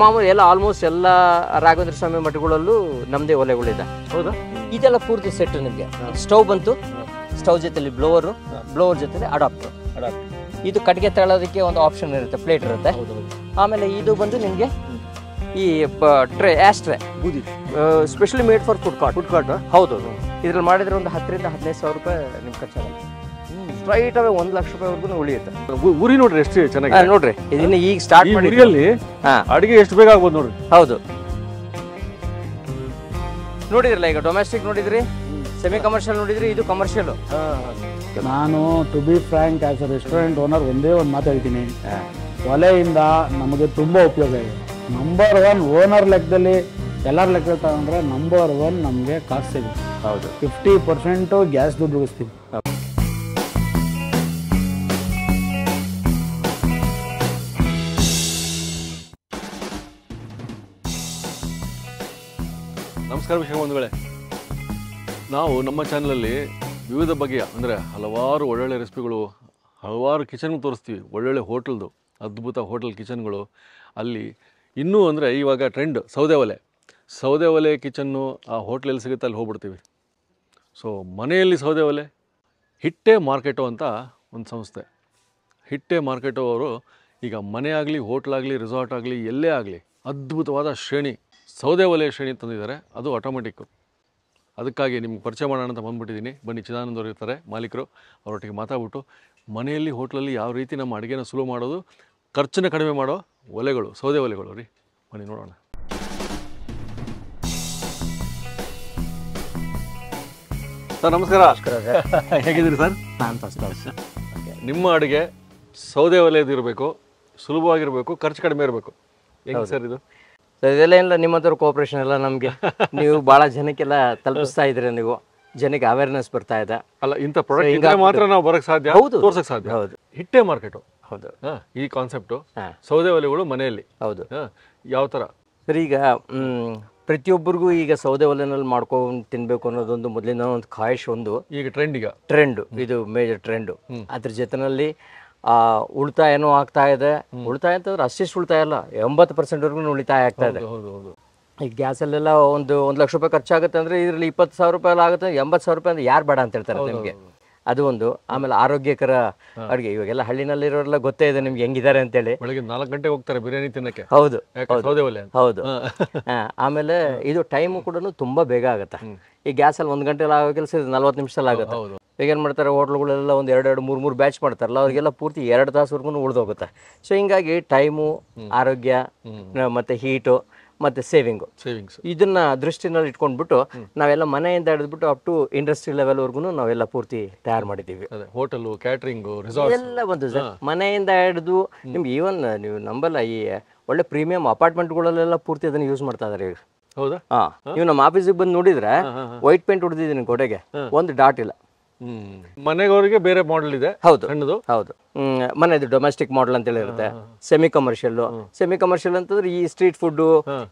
ಮಾಮೂಲಿ ಎಲ್ಲ ಆಲ್ಮೋಸ್ಟ್ ಎಲ್ಲ ರಾಘವೇಂದ್ರ ಸ್ವಾಮಿ ಮಠಗಳಲ್ಲೂ ನಮ್ಮದೇ ಒಲೆಗಳಿದೆ. ಹೌದಾ? ಇದೆಲ್ಲ ಪೂರ್ತಿ ಸೆಟ್ ನಿಮಗೆ. ಸ್ಟವ್ ಬಂತು, ಸ್ಟವ್ ಜೊತೆಲಿ ಬ್ಲೋವರ್ ಜೊತೆಲಿ ಅಡಾಪ್ಟರ್. ಇದು ಕಟ್ಟಿಗೆ ತಗೊಳ್ಳೋದಕ್ಕೆ ಒಂದು ಆಪ್ಷನ್ ಇರುತ್ತೆ, ಪ್ಲೇಟ್ ಇರುತ್ತೆ. ಆಮೇಲೆ ಇದು ಬಂದು ನಿಮಗೆ ಈ ಟ್ರೇ, ಆಶ್ ಟ್ರೇ, ಬೂದಿ, specially made for food cart. ಹೌದು. ಇದ್ರಲ್ಲಿ ಮಾಡಿದ್ರೆ ಒಂದು 10,000 ರಿಂದ 15,000 ರೂಪಾಯಿ ನಿಮ್ಗೆ ಖರ್ಚಾಗುತ್ತೆ. ಸ್ಟ್ರೈಟ್ ಅವೇ 1 ಲಕ್ಷ ರೂಪಾಯಿವರೆಗೂ ಉಳಿಯುತ್ತೆ. ಉರಿ ನೋಡ್ರಿ ಎಷ್ಟು ಚೆನ್ನಾಗಿ. ನೋಡ್ರಿ ಇದನ್ನ ಈಗ ಸ್ಟಾರ್ಟ್ ಮಾಡಿ ಅಡಿಗೆ ಎಷ್ಟು ಬೇಗ ಆಗ್ಬೋದು ನೋಡ್ರಿ. ಹೌದು, ನೋಡಿದ್ರಲ್ಲ ಈಗ ಡೊಮೆಸ್ಟಿಕ್ ನೋಡಿದ್ರಿ, ಸೆಮಿ ಕಮರ್ಷಿಯಲ್ ನೋಡಿದ್ರಿ, ಇದು ಕಮರ್ಷಿಯಲ್. ನಾನು to be frank as a restaurant owner ಒಂದೇ ಒಂದು ಮಾತು ಹೇಳ್ತೀನಿ, ಒಲೆಯಿಂದ ನಮಗೆ ತುಂಬ ಉಪಯೋಗ ಇದೆ. ನಂಬರ್ 1 ಓನರ್ ಲೆಕ್ಕದಲ್ಲಿ ಎಲ್ಲರ ಲೆಕ್ಕ ತಗೊಂಡ್ರೆ ನಂಬರ್ 1 ನಮಗೆ ಕಾಸ್ಟ್ ಸಿಗುತ್ತೆ. ಹೌದು, 50% ಗ್ಯಾಸ್ ದುಡ್ಡು ಉಳಿಸ್ತೀವಿ. ನಮಸ್ಕಾರ ವಿಷಯ ಬಂಧುಗಳೇ, ನಾವು ನಮ್ಮ ಚಾನಲಲ್ಲಿ ವಿವಿಧ ಬಗೆಯ ಅಂದರೆ ಹಲವಾರು ಒಳ್ಳೊಳ್ಳೆ ರೆಸಿಪಿಗಳು, ಹಲವಾರು ಕಿಚನ್ ತೋರಿಸ್ತೀವಿ. ಒಳ್ಳೊಳ್ಳೆ ಹೋಟೆಲ್ದು ಅದ್ಭುತ ಹೋಟೆಲ್ ಕಿಚನ್ಗಳು. ಅಲ್ಲಿ ಇನ್ನೂ ಅಂದರೆ ಇವಾಗ ಟ್ರೆಂಡ್ ಸೌದೆ ಒಲೆ ಕಿಚನ್ನು. ಆ ಹೋಟ್ಲಲ್ಲಿ ಸಿಗುತ್ತೆ, ಅಲ್ಲಿ ಹೋಗ್ಬಿಡ್ತೀವಿ. ಸೊ ಮನೆಯಲ್ಲಿ ಸೌದೆ ಒಲೆ. ಹಿಟ್ಟೆ ಮಾರ್ಕೆಟು ಅಂತ ಒಂದು ಸಂಸ್ಥೆ, ಹಿಟ್ಟೆ ಮಾರ್ಕೆಟು ಅವರು ಈಗ ಮನೆ ಆಗಲಿ, ಹೋಟ್ಲಾಗಲಿ, ರೆಸಾರ್ಟ್ ಆಗಲಿ, ಎಲ್ಲೇ ಆಗಲಿ ಅದ್ಭುತವಾದ ಶ್ರೇಣಿ, ಸೌದೆ ಒಲೆ ಶ್ರೇಣಿ ತಂದಿದ್ದಾರೆ. ಅದು ಆಟೋಮೆಟಿಕ್ಕು. ಅದಕ್ಕಾಗಿ ನಿಮ್ಗೆ ಪರಿಚಯ ಮಾಡೋಣ ಅಂತ ಬಂದುಬಿಟ್ಟಿದ್ದೀನಿ. ಬನ್ನಿ, ಚಿದಾನಂದ್ ಅವರು ಇರ್ತಾರೆ ಮಾಲೀಕರು, ಅವರೊಟ್ಟಿಗೆ ಮಾತಾಡ್ಬಿಟ್ಟು ಮನೆಯಲ್ಲಿ ಹೋಟ್ಲಲ್ಲಿ ಯಾವ ರೀತಿ ನಮ್ಮ ಅಡುಗೆನ ಸುಲಭ ಮಾಡೋದು, ಖರ್ಚನ್ನು ಕಡಿಮೆ ಮಾಡೋ ಒಲೆಗಳು, ಸೌದೆ ಒಲೆಗಳು ರೀ. ಬನ್ನಿ ನೋಡೋಣ. ಸರ್ ನಮಸ್ಕಾರ. ಹೇಗಿದ್ದೀರಿ ಸರ್? ನಿಮ್ಮ ಅಡುಗೆ ಸೌದೆ ಒಲೆಯದಿರಬೇಕು, ಸುಲಭವಾಗಿರಬೇಕು, ಖರ್ಚು ಕಡಿಮೆ ಇರಬೇಕು. ಹೆಂಗೆ ಸರ್ ಇದು? ಇದೆಲ್ಲ ಇಲ್ಲ, ನಿಮ್ಮ ಹತ್ರ ಕೋಆಪರೇಷನ್ ಎಲ್ಲ ನಮಗೆ. ನೀವು ಭಾಳ ಜನಕ್ಕೆಲ್ಲ ತಲುಪಿಸ್ತಾ ಇದ್ದೀರಿ, ನೀವು ಜನಕ್ಕೆ ಅವೇರ್ನೆಸ್ ಬರ್ತಾ ಇದೆ. ಅಲ್ಲ, ಇಂಥ ಪ್ರಾಡಕ್ಟ್ ಮಾತ್ರ ನಾವು ಬರೋಕ್ಕೆ ಸಾಧ್ಯ, ತೋರ್ಸಕ್ಕೆ ಸಾಧ್ಯ. ಹೌದು, ಹಿಟ್ಟೆ ಮಾರ್ಕೆಟು. ಹೌದು, ಈ ಕಾನ್ಸೆಪ್ಟು ಸೌದೆ ಒಲೆಗಳು ಮನೆಯಲ್ಲಿ. ಹೌದು. ಯಾವ ಥರ ಸರ್, ಈಗ ಪ್ರತಿಯೊಬ್ಬರಿಗೂ ಈಗ ಸೌದೆ ಒಲೆನಲ್ಲಿ ಮಾಡ್ಕೊಂಡು ತಿನ್ಬೇಕು ಅನ್ನೋದೊಂದು ಮೊದಲಿನ ಒಂದು ಖಾಯಿಷ್, ಒಂದು ಈಗ ಟ್ರೆಂಡ್, ಇದು ಮೇಜರ್ ಟ್ರೆಂಡು. ಅದ್ರ ಜೊತೆನಲ್ಲಿ ಉಳಿತಾಯನೂ ಆಗ್ತಾ ಇದೆ. ಉಳಿತಾಯ ಅಂತಂದ್ರೆ ಅಷ್ಟಿಷ್ಟು ಉಳಿತಾಯ ಅಲ್ಲ, 80% ಉಳಿತಾಯ ಆಗ್ತಾ ಇದೆ. ಈಗ ಗ್ಯಾಸಲ್ಲೆಲ್ಲ ಒಂದು 1 ಲಕ್ಷ ರೂಪಾಯಿ ಖರ್ಚಾಗುತ್ತೆ ಅಂದರೆ ಇದರಲ್ಲಿ 20,000 ರೂಪಾಯಿ ಆಗುತ್ತೆ. 80,000 ರೂಪಾಯಿ ಅಂದ್ರೆ ಯಾರು ಬೇಡ ಅಂತ ಹೇಳ್ತಾರೆ ನಿಮಗೆ. ಅದು ಒಂದು. ಆಮೇಲೆ ಆರೋಗ್ಯಕರ ಅಡುಗೆ. ಇವಾಗೆಲ್ಲ ಹಳ್ಳಿನಲ್ಲಿರೋರೆಲ್ಲ ಗೊತ್ತೇ ಇದೆ ನಿಮ್ಗೆ ಹೆಂಗಿದ್ದಾರೆ ಅಂತೇಳಿ. ಬೆಳಗ್ಗೆ 4 ಗಂಟೆಗೆ ಹೋಗ್ತಾರೆ ಬಿರಿಯಾನಿ ತಿನ್ನಕ್ಕೆ. ಹೌದು, ಸೌದೆ ಒಲೆ. ಹೌದು. ಆಮೇಲೆ ಇದು ಟೈಮು ಕೂಡ ತುಂಬ ಬೇಗ ಆಗುತ್ತೆ. ಈ ಗ್ಯಾಸಲ್ಲಿ 1 ಗಂಟೆಲಿ ಆಗೋ ಕೆಲಸ ಇದು 40 ನಿಮಿಷದಲ್ಲಿ ಆಗುತ್ತೆ. ಈಗ ಏನು ಮಾಡ್ತಾರೆ, ಹೋಟ್ಲುಗಳೆಲ್ಲ ಒಂದು 2-3 ಬ್ಯಾಚ್ ಮಾಡ್ತಾರಲ್ಲ, ಅವ್ರಿಗೆಲ್ಲ ಪೂರ್ತಿ 2 ತಾಸುವರೆಗೂ ಉಳಿದೋಗುತ್ತೆ. ಸೊ ಹಿಂಗಾಗಿ ಟೈಮು, ಆರೋಗ್ಯ, ಮತ್ತು ಹೀಟು, ಮತ್ತು ಸೇವಿಂಗ್ಸ್ ಇದನ್ನ ದೃಷ್ಟಿನಲ್ಲಿ ಇಟ್ಕೊಂಡ್ಬಿಟ್ಟು ನಾವೆಲ್ಲ ಮನೆಯಿಂದ ಹಿಡಿದ್ಬಿಟ್ಟು ಅಪ್ ಟು ಇಂಡಸ್ಟ್ರಿ ಲೆವೆಲ್ವರೆಗೂ ನಾವೆಲ್ಲ ಪೂರ್ತಿ ತಯಾರು ಮಾಡಿದ್ದೀವಿ. ಹೋಟೆಲ್, ಕ್ಯಾಟ್ರಿಂಗ್, ರಿಸಾರ್ಟ್ ಎಲ್ಲ ಬಂತು ಸರ್. ಮನೆಯಿಂದ ಹಿಡಿದು ನಿಮ್ಗೆ ಈವನ್ ನೀವು ನಂಬಲ್ಲ, ಈ ಒಳ್ಳೆ ಪ್ರೀಮಿಯಂ ಅಪಾರ್ಟ್ಮೆಂಟ್ಗಳಲ್ಲೆಲ್ಲ ಪೂರ್ತಿ ಅದನ್ನ ಯೂಸ್ ಮಾಡ್ತಾ ಇದಾರೆ ಈಗ. ಹೌದಾ? ನೀವು ನಮ್ಮ ಆಫೀಸಿಗೆ ಬಂದು ನೋಡಿದ್ರೆ ವೈಟ್ ಪೇಂಟ್ ಹೊಡೆದಿದ್ದೀನಿ ಗೋಡೆಗೆ, ಒಂದು ಡಾಟ್ ಇಲ್ಲ. ಮನೆಗವರಿಗೆ ಬೇರೆ ಮಾಡೆಲ್ ಇದೆ. ಹೌದು, ಹೌದು. ಮನೆದು ಡೊಮೆಸ್ಟಿಕ್ ಮಾಡೆಲ್ ಅಂತ ಹೇಳಿರುತ್ತೆ. ಸೆಮಿ ಕಮರ್ಷಿಯಲ್ ಅಂತಂದ್ರೆ ಈ ಸ್ಟ್ರೀಟ್ ಫುಡ್,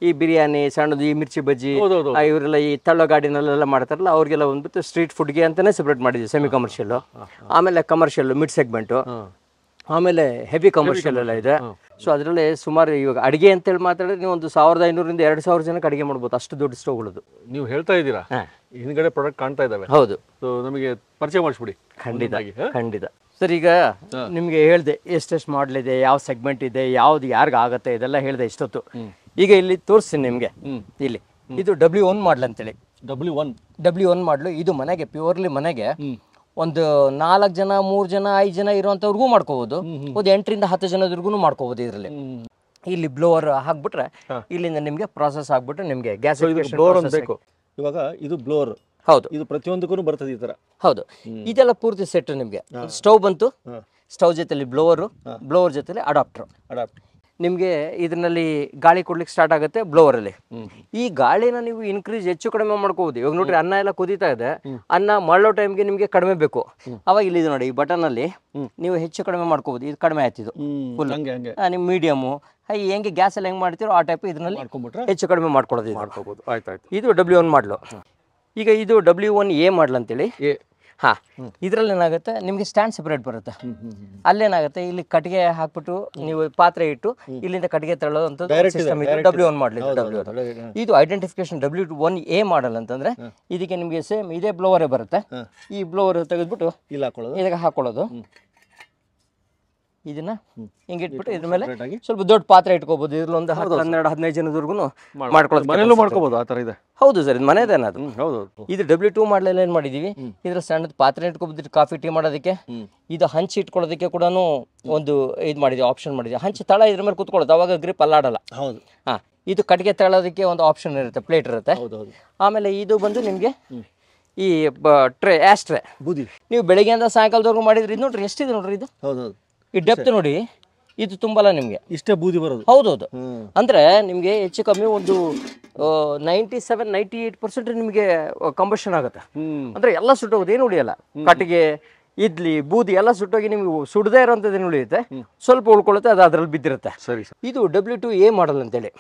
ಈ ಬಿರಿಯಾನಿ, ಸಣ್ಣದು, ಈ ಮಿರ್ಚಿ ಬಜ್ಜಿ, ಇವರೆಲ್ಲ ಈ ತಳ್ಳೋ ಗಾಡಿನಲ್ಲೆಲ್ಲ ಮಾಡ್ತಾರಲ್ಲ, ಅವ್ರಿಗೆಲ್ಲ ಬಂದ್ಬಿಟ್ಟು ಸ್ಟ್ರೀಟ್ ಫುಡ್ಗೆ ಅಂತಾನೆ ಸೆಪರೇಟ್ ಮಾಡಿದ್ವಿ ಸೆಮಿ ಕಮರ್ಷಿಯಲ್. ಆಮೇಲೆ ಕಮರ್ಷಿಯಲ್ ಮಿಡ್ ಸೆಗ್ಮೆಂಟು, ಆಮೇಲೆ ಹೆವಿ ಕಮರ್ಷಿಯಲ್ ಎಲ್ಲ ಇದೆ. ಸೊ ಅದರಲ್ಲಿ ಸುಮಾರು ಇವಾಗ ಅಡಿಗೆ ಅಂತೇಳಿ ಮಾತಾಡಿದ್ರೆ ನೀವು ಒಂದು 1500 ರಿಂದ 2000 ಜನಕ್ಕೆ ಅಡಿಗೆ ಮಾಡ್ಬೋದು, ಅಷ್ಟು ದೊಡ್ಡ ಸ್ಟವ್ಗಳದು. ನೀವು ಹೇಳ್ತಾ ಇದ್ದೀರಾ, ಹಿಂದ್ಗಡೆ ಪ್ರಾಡಕ್ಟ್ ಕಾಣ್ತಾ ಇದಾವೆ. ಹೌದು. ಸೊ ನಮಗೆ ಪರಿಚಯ ಮಾಡಿಸ್ಬಿಡಿ. ಖಂಡಿತ ಸರ್. ಈಗ ನಿಮ್ಗೆ ಹೇಳ್ದೆ ಎಷ್ಟೆಷ್ಟು ಮಾಡಲ್ ಇದೆ, ಯಾವ ಸೆಗ್ಮೆಂಟ್ ಇದೆ, ಯಾವ್ದು ಯಾರಿಗ ಆಗತ್ತೆ, ಇದೆಲ್ಲ ಹೇಳ್ದೆ ಇಷ್ಟೊತ್ತು. ಈಗ ಇಲ್ಲಿ ತೋರಿಸ್ತೀನಿ ನಿಮ್ಗೆ. ಇಲ್ಲಿ ಇದು W1 ಮಾಡಲ್ ಅಂತೇಳಿ. W1 ಮಾಡಲು. ಇದು ಮನೆಗೆ, ಪ್ಯೂರ್ಲಿ ಮನೆಗೆ ಒಂದು 4 ಜನ, 3 ಜನ, 5 ಜನ ಇರುವಂತವ್ರಿಗೂ ಮಾಡ್ಕೋಬಹುದು. ಒಂದು 8 ರಿಂದ 10 ಜನದವರೆಗೂ ಮಾಡ್ಕೋಬಹುದು. ಇದರಲ್ಲಿ ಇಲ್ಲಿ ಬ್ಲೋವರ್ ಹಾಕ್ಬಿಟ್ರೆ ಇಲ್ಲಿಂದ ನಿಮ್ಗೆ ಪ್ರಾಸೆಸ್ ಆಗ್ಬಿಟ್ಟು ನಿಮ್ಗೆ ಗ್ಯಾಸ್ ಬೇಕು. ಇವಾಗ ಇದು ಬ್ಲೋವರ್. ಹೌದು, ಇದು ಪ್ರತಿಯೊಂದಕ್ಕೂ ಬರ್ತದೆ ಈ ತರ. ಹೌದು, ಇದೆಲ್ಲ ಪೂರ್ತಿ ಸೆಟ್ ನಿಮ್ಗೆ. ಸ್ಟವ್ ಬಂತು, ಸ್ಟವ್ ಜೊತೆಲಿ ಬ್ಲೋವರ್ ಜೊತೆಲಿ ಅಡಾಪ್ಟರ್. ನಿಮಗೆ ಇದರಲ್ಲಿ ಗಾಳಿ ಕೊಡ್ಲಿಕ್ಕೆ ಸ್ಟಾರ್ಟ್ ಆಗುತ್ತೆ ಬ್ಲೋವರಲ್ಲಿ. ಈ ಗಾಳಿನ ನೀವು ಇನ್ಕ್ರೀಸ್ ಹೆಚ್ಚು ಕಡಿಮೆ ಮಾಡ್ಕೋಬಹುದು. ಇವಾಗ ನೋಡ್ರಿ, ಅನ್ನ ಎಲ್ಲ ಕುದೀತಾ ಇದೆ, ಅನ್ನ ಮಾಡೋ ಟೈಮ್ಗೆ ನಿಮ್ಗೆ ಕಡಿಮೆ ಬೇಕು, ಅವಾಗ ಇಲ್ಲಿ ನೋಡಿ ಈ ಬಟನ್ ಅಲ್ಲಿ ನೀವು ಹೆಚ್ಚು ಕಡಿಮೆ ಮಾಡ್ಕೋಬಹುದು. ಇದು ಕಡಿಮೆ ಆಯ್ತಿದ್ದು ಫುಲ್. ನಿಮ್ ಮೀಡಿಯಮು ಹೆಂಗೆ ಗ್ಯಾಸ್ ಅಲ್ಲಿ ಹೆಂಗ್ ಮಾಡ್ತೀರೋ ಆ ಟೈಪ್ ಇದರಲ್ಲಿ ಹೆಚ್ಚು ಕಡಿಮೆ ಮಾಡ್ಕೊಳ್ಳೋದು. ಇದು W1 ಮಾಡಲು. ಈಗ ಇದು W1A ಮಾಡಲ್ ಅಂತೇಳಿ. ಹಾ, ಇದ್ರಲ್ಲಿ ಏನಾಗುತ್ತೆ ನಿಮ್ಗೆ ಸ್ಟ್ಯಾಂಡ್ ಸೆಪರೇಟ್ ಬರುತ್ತೆ. ಅಲ್ಲೇನಾಗುತ್ತೆ, ಇಲ್ಲಿ ಕಟ್ಟಿಗೆ ಹಾಕ್ಬಿಟ್ಟು ನೀವು ಪಾತ್ರೆ ಇಟ್ಟು ಇಲ್ಲಿಂದ ಕಟ್ಟಿಗೆ ತಳ್ಳೋದು ಸಿಸ್ಟಮ್ ಇದೆ. W1 ಮಾಡಲಿ, ಇದು ಐಡೆಂಟಿಫಿಕೇಶನ್ W1A ಮಾಡಲ್ ಅಂತಂದ್ರೆ ಇದಕ್ಕೆ ನಿಮ್ಗೆ ಸೇಮ್ ಇದೇ ಬ್ಲೋವರೇ ಬರುತ್ತೆ. ಈ ಬ್ಲೋವರ್ ತೆಗೆದ್ಬಿಟ್ಟು ಇದಕ್ಕೆ ಹಾಕೊಳ್ಳೋದು. ಇದನ್ನ ಹಿಂಗೆ ಇಟ್ಬಿಟ್ಟು ಇದ್ರ ಮೇಲೆ ಸ್ವಲ್ಪ ದೊಡ್ಡ ಪಾತ್ರೆ ಇಟ್ಕೋಬಹುದು. ಇದ್ರಲ್ಲಿ ಒಂದು 12-15 ಜನದವರೆಗೂ ಮಾಡ್ಕೊಳ್ಳೋದು, ಮನೆಯಲ್ಲೂ ಮಾಡ್ಕೋಬಹುದು. ಆ ತರ ಇದೆ. ಹೌದು ಸರ್, ಇದು ಮನೆದೇನ ಅದು. ಹೌದು. ಇದು W2 ಮಾಡಲೆಲ್ಲ ಏನ್ ಮಾಡಿದೀವಿ, ಇದ್ರ ಸಣ್ಣದ ಪಾತ್ರೆ ಇಟ್ಕೋಬಹುದು ಕಾಫಿ ಟೀ ಮಾಡೋದಕ್ಕೆ. ಇದು ಹಂಚಿ ಇಟ್ಕೊಳ್ಳೋದಕ್ಕೆ ಕೂಡ ಒಂದು ಇದು ಮಾಡಿದ್ವಿ, ಆಪ್ಷನ್ ಮಾಡಿದ್ವಿ. ಹಂಚಿ ತಳ ಇದ್ರ ಮೇಲೆ ಕುತ್ಕೊಳ್ಳೋದು, ಅವಾಗ ಗ್ರಿಪ್ ಅಲ್ಲಾಡಲ್ಲ. ಹಾ, ಇದು ಕಟ್ಟಿಗೆ ತಳ್ಳೋದಕ್ಕೆ ಒಂದು ಆಪ್ಷನ್ ಇರುತ್ತೆ, ಪ್ಲೇಟ್ ಇರುತ್ತೆ. ಆಮೇಲೆ ಇದು ಬಂದು ನಿಮ್ಗೆ ಈ ಟ್ರೇ, ಆಶ್ ಟ್ರೇ. ನೀವು ಬೆಳಿಗ್ಗೆಯಿಂದ ಸಾಯಂಕಾಲದವರೆಗೂ ಮಾಡಿದ್ರಿ. ಇದು ನೋಡ್ರಿ ಎಷ್ಟಿದೆ ನೋಡ್ರಿ, ಇದು ಈ ಡೆಪ್ತ್ ನೋಡಿ, ಇದು ತುಂಬಲ್ಲ ನಿಮ್ಗೆ, ಇಷ್ಟೇ ಬೂದಿ ಬರೋದು. ಹೌದೌದು. ಅಂದ್ರೆ ನಿಮ್ಗೆ ಹೆಚ್ಚು ಕಮ್ಮಿ ಒಂದು 97-98% ನಿಮ್ಗೆ ಕಂಬಷನ್ ಆಗುತ್ತೆ. ಅಂದ್ರೆ ಎಲ್ಲ ಸುಟ್ಟೋಗೋದು, ಏನು ಉಳಿಯಲ್ಲ. ಕಟ್ಟಿಗೆ, ಇಡ್ಲಿ, ಬೂದಿ ಎಲ್ಲ ಸುಟ್ಟೋಗಿ ನಿಮ್ಗೆ ಸುಡದೇ ಇರೋಂಥದ್ದೇನು ಉಳಿಯುತ್ತೆ, ಸ್ವಲ್ಪ ಉಳ್ಕೊಳ್ಳುತ್ತೆ, ಅದು ಅದ್ರಲ್ಲಿ ಬಿದ್ದಿರುತ್ತೆ. ಸರಿ. ಇದು W2A ಮಾಡಲ್ ಅಂತೇಳಿ.